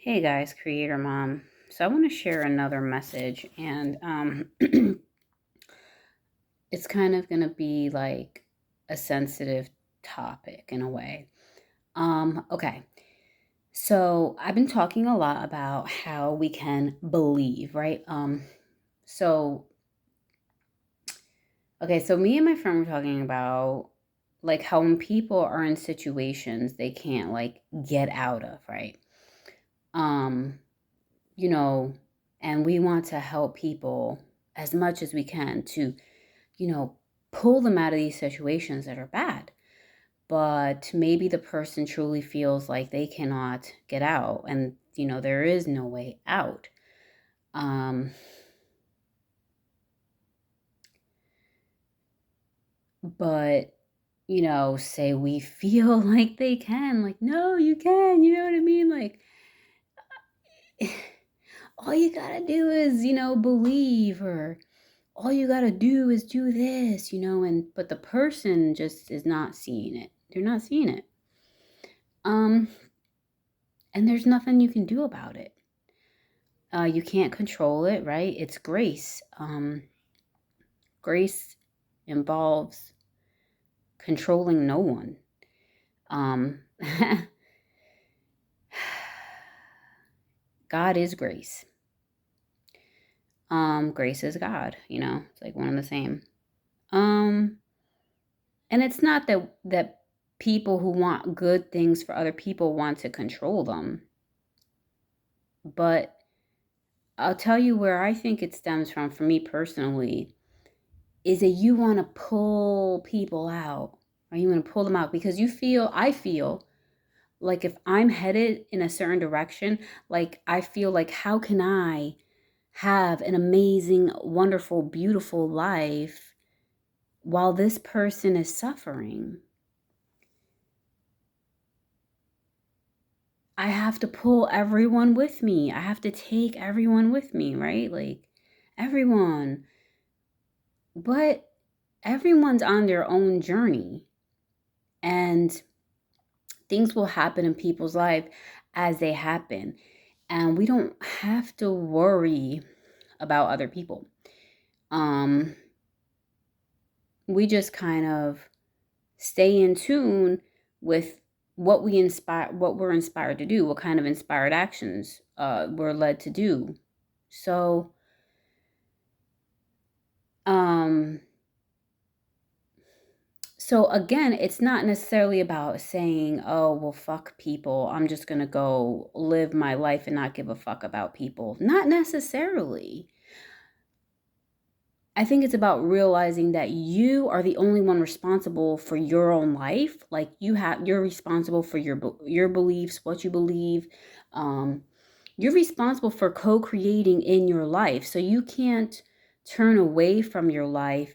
Hey guys, Creator Mom. So I want to share another message, and it's kind of going to be like a sensitive topic in a way. Okay. So I've been talking a lot about how we can believe, right? So okay, so me and my friend were talking about like how when people are in situations they can't like get out of, right? Um, you know, and we want to help people as much as we can to, you know, pull them out of these situations that are bad. But maybe the person truly feels like they cannot get out and, there is no way out. Um, but, say we feel like they can, like, no, you can, you know what I mean? Like, all you gotta do is, believe, or all you got to do is do this, but the person just is not seeing it. They're not seeing it. Um and there's nothing you can do about it. You can't control it, right? It's grace. Grace involves controlling no one. Um God is grace. Grace is God, It's like one and the same. Um and it's not that people who want good things for other people want to control them. But I'll tell you where I think it stems from, for me personally, is that you want to pull people out, or you want to pull them out because I feel like if I'm headed in a certain direction, like I feel like, how can I have an amazing, wonderful, beautiful life while this person is suffering? I have to pull everyone with me. I have to take everyone with me, right? Like everyone. But everyone's on their own journey, and things will happen in people's life as they happen. And we don't have to worry about other people. Um, we just kind of stay in tune with what we're inspired to do, what kind of inspired actions we're led to do. So, um, So again, it's not necessarily about saying, oh, well, fuck people. I'm just going to go live my life and not give a fuck about people. Not necessarily. I think it's about realizing that you are the only one responsible for your own life. Like you're responsible for your beliefs, what you believe. Um, you're responsible for co-creating in your life. So you can't turn away from your life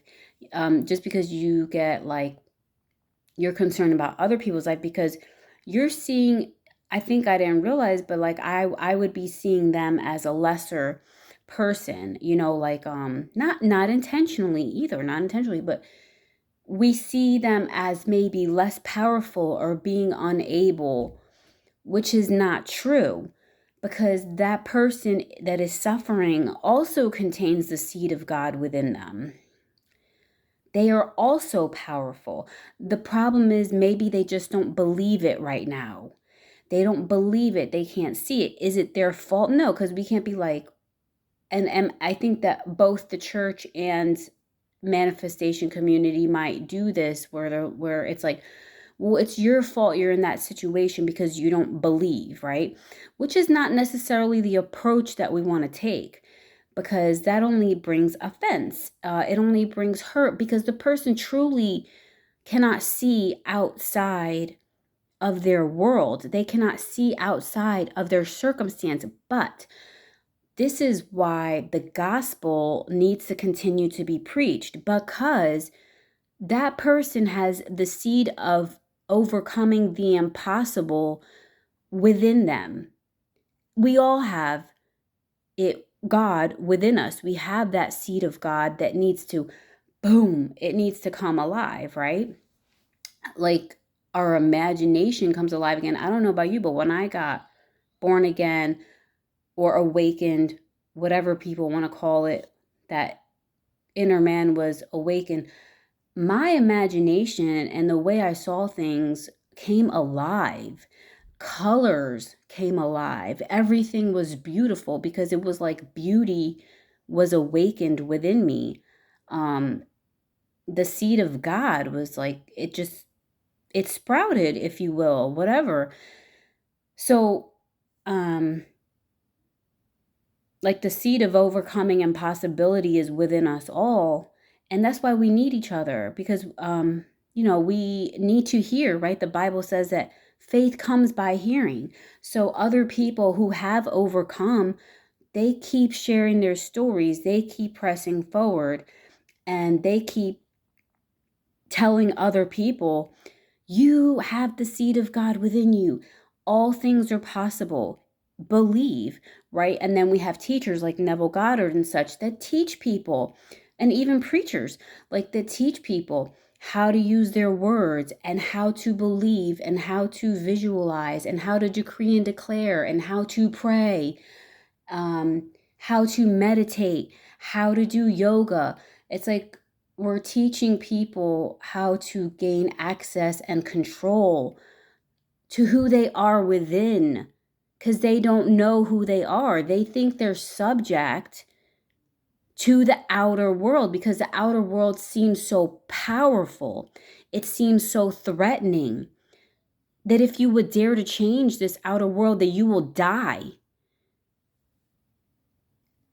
just because you get like you're concerned about other people's life, because you're seeing, I think I didn't realize, but like I would be seeing them as a lesser person, like not intentionally either, not intentionally, but we see them as maybe less powerful or being unable, which is not true, because that person that is suffering also contains the seed of God within them. They are also powerful. The problem is maybe they just don't believe it right now. They don't believe it. They can't see it. Is it their fault? No, because we can't be like, and I think that both the church and manifestation community might do this where it's like, well, it's your fault you're in that situation because you don't believe, right? Which is not necessarily the approach that we want to take, because that only brings offense. It only brings hurt, because the person truly cannot see outside of their world. They cannot see outside of their circumstance. But this is why the gospel needs to continue to be preached, because that person has the seed of overcoming the impossible within them. We all have it, God within us. We have that seed of God that needs to, boom, it needs to come alive, right? Like our imagination comes alive again. I don't know about you, but when I got born again or awakened, whatever people want to call it, that inner man was awakened, my imagination and the way I saw things came alive. Colors came alive. Everything was beautiful because it was like beauty was awakened within me. The seed of God was like, it sprouted, if you will, whatever. So, like the seed of overcoming impossibility is within us all. And that's why we need each other because, we need to hear, right? The Bible says that faith comes by hearing. So other people who have overcome, they keep sharing their stories, they keep pressing forward, and they keep telling other people, you have the seed of God within you. All things are possible. Believe, right? And then we have teachers like Neville Goddard and such that teach people, and even preachers like that teach people how to use their words and how to believe and how to visualize and how to decree and declare and how to pray, how to meditate, how to do yoga. It's like we're teaching people how to gain access and control to who they are within because they don't know who they are. They think they're subject to the outer world because the outer world seems so powerful. It seems so threatening that if you would dare to change this outer world, that you will die.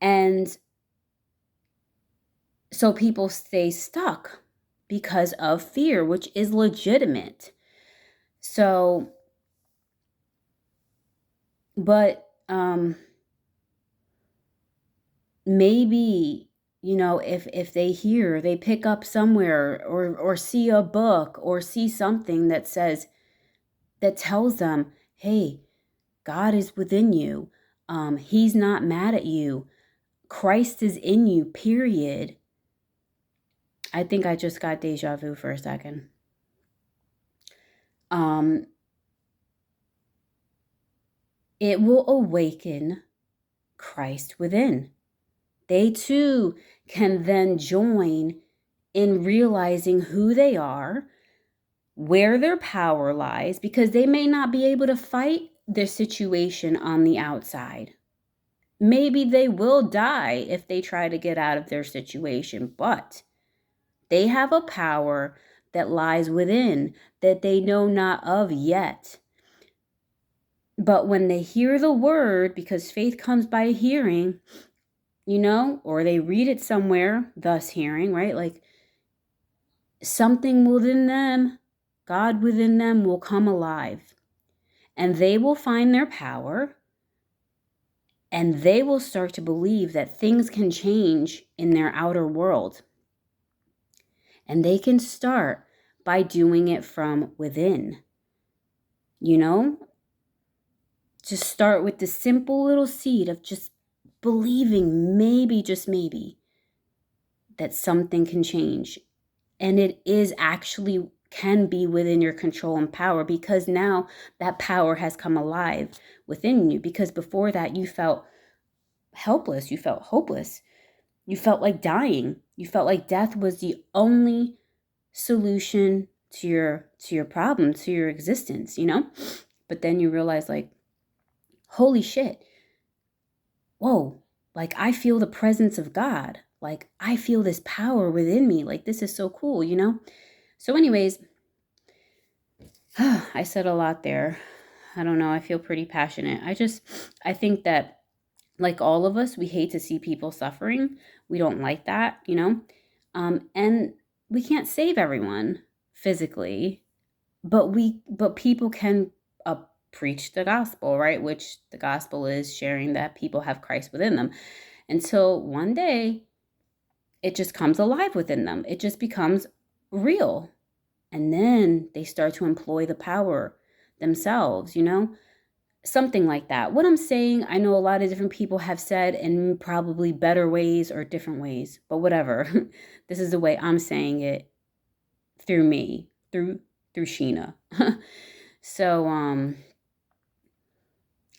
And so people stay stuck because of fear, which is legitimate. So, but maybe, if they pick up somewhere or see a book or see something that tells them, hey, God is within you. He's not mad at you. Christ is in you, period. I think I just got deja vu for a second. It will awaken Christ within. They too can then join in realizing who they are, where their power lies, because they may not be able to fight their situation on the outside. Maybe they will die if they try to get out of their situation, but they have a power that lies within that they know not of yet. But when they hear the word, because faith comes by hearing, or they read it somewhere, thus hearing, right? Like something within them, God within them will come alive and they will find their power and they will start to believe that things can change in their outer world. And they can start by doing it from within. Just start with the simple little seed of just believing, maybe, just maybe, that something can change. And it is actually can be within your control and power because now that power has come alive within you. Because before that, you felt helpless, you felt hopeless, you felt like dying, you felt like death was the only solution to your problem, to your existence, But then you realize, like, holy shit, whoa, like I feel the presence of God. Like I feel this power within me. Like this is so cool, So anyways, I said a lot there. I don't know. I feel pretty passionate. I think that like all of us, we hate to see people suffering. We don't like that, and we can't save everyone physically, but people can preach the gospel, right? Which the gospel is sharing that people have Christ within them. Until one day it just comes alive within them. It just becomes real. And then they start to employ the power themselves, something like that. What I'm saying, I know a lot of different people have said in probably better ways or different ways, but whatever. This is the way I'm saying it through me, through Sheena. So,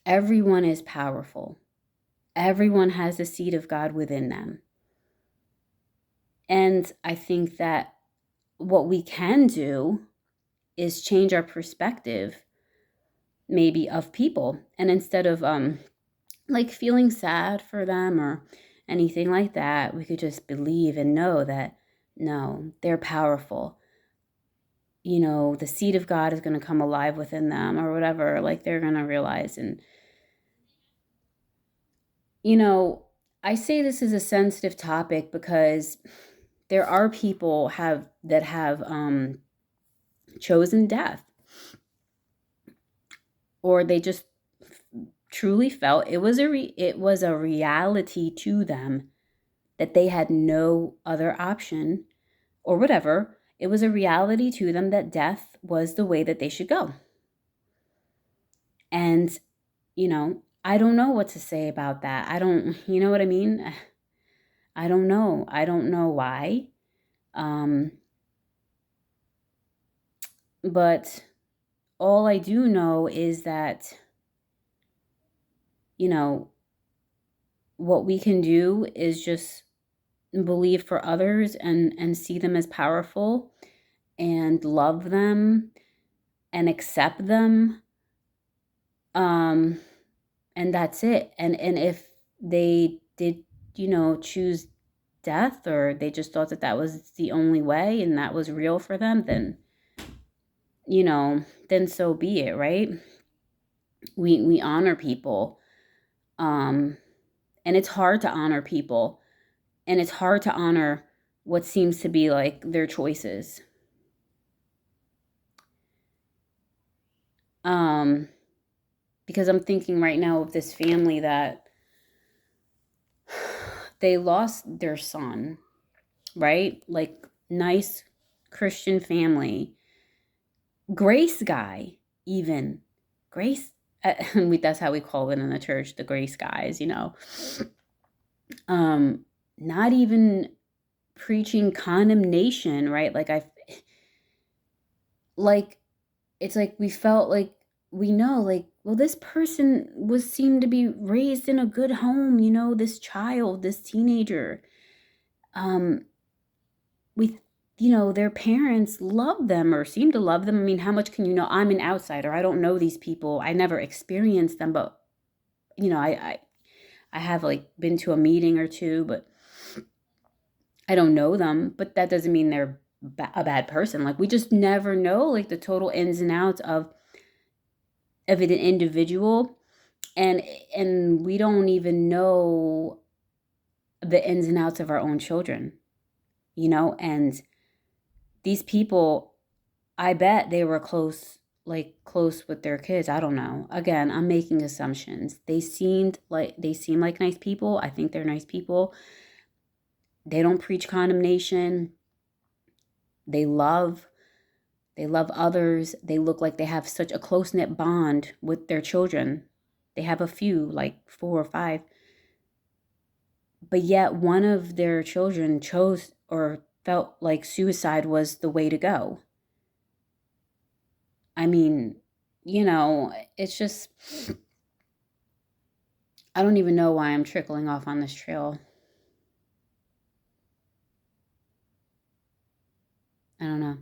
Everyone is powerful. Everyone has the seed of God within them. And I think that what we can do is change our perspective, maybe, of people. And instead of like feeling sad for them or anything like that, we could just believe and know that no, they're powerful. You know, the seed of God is going to come alive within them or whatever, like they're going to realize. And, you know, I say this is a sensitive topic because there are people that have chosen death, or they just truly felt it was a reality to them that they had no other option or whatever. It was a reality to them that death was the way that they should go. And, you know, I don't know what to say about that. I don't, you know what I mean? I don't know. I don't know why. Um, but all I do know is that, you know, what we can do is just believe for others and see them as powerful and love them and accept them. Um, and that's it. And if they did, you know, choose death, or they just thought that that was the only way and that was real for them, then, you know, then so be it, right? We honor people. Um, and it's hard to honor people, and it's hard to honor what seems to be like their choices. Um, because I'm thinking right now of this family that they lost their son, right? Like, nice Christian family, grace guy, even grace. That's how we call it in the church, the grace guys, you know. Um, Not even preaching condemnation, right? Like it's like we felt like we know, like, well, this person was seemed to be raised in a good home, you know, this child, this teenager. Um, we you know, their parents love them or seem to love them. I mean, how much can you know? I'm an outsider. I don't know these people. I never experienced them, but you know, I have like been to a meeting or two, but I don't know them, but that doesn't mean they're a bad person. Like, we just never know like the total ins and outs of an individual, and we don't even know the ins and outs of our own children, you know. And these people, I bet they were close, like close with their kids. I don't know. Again, I'm making assumptions. They seem like nice people. I think they're nice people. They don't preach condemnation. They love they love others. They look like they have such a close-knit bond with their children. They have a few, like 4 or 5. But yet one of their children chose or felt like suicide was the way to go. I mean, you know, it's just, I don't even know why I'm trickling off on this trail. I don't know.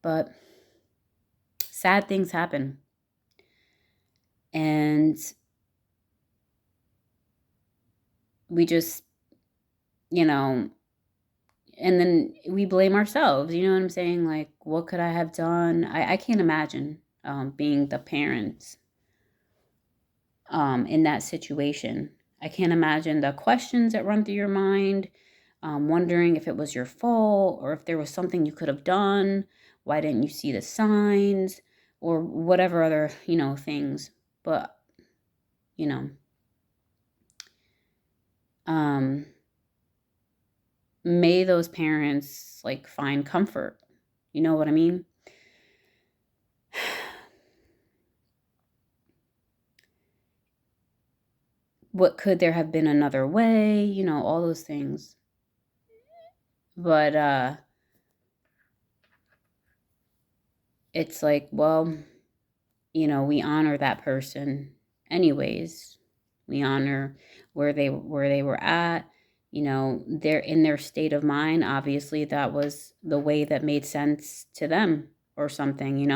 But sad things happen. And we just, you know, and then we blame ourselves. You know what I'm saying? Like, what could I have done? I can't imagine being the parents in that situation. I can't imagine the questions that run through your mind, wondering if it was your fault or if there was something you could have done. Why didn't you see the signs, or whatever other, you know, things. But, you know, um, may those parents like find comfort. You know what I mean? What could there have been another way? You know, all those things. But it's like, well, you know, we honor that person anyways. We honor where they were at. They're in their state of mind. Obviously, that was the way that made sense to them or something.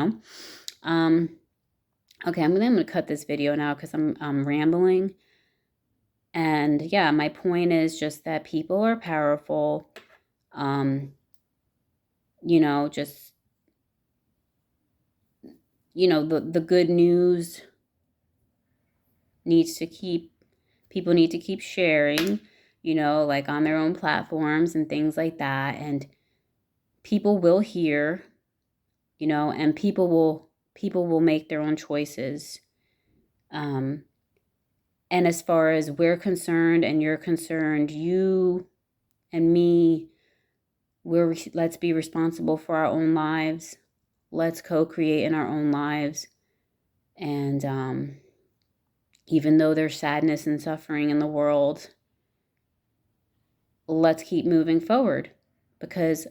Okay, I'm gonna cut this video now because I'm rambling. And yeah, my point is just that people are powerful. Just the good news people need to keep sharing, like on their own platforms and things like that. And people will hear, and people will make their own choices. And as far as we're concerned and you're concerned, you and me, let's be responsible for our own lives. Let's co-create in our own lives. And even though there's sadness and suffering in the world, let's keep moving forward, because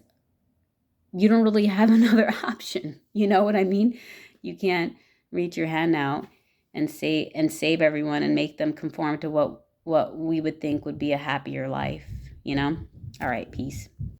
you don't really have another option. You know what I mean? You can't reach your hand out and save everyone and make them conform to what we would think would be a happier life. All right, peace.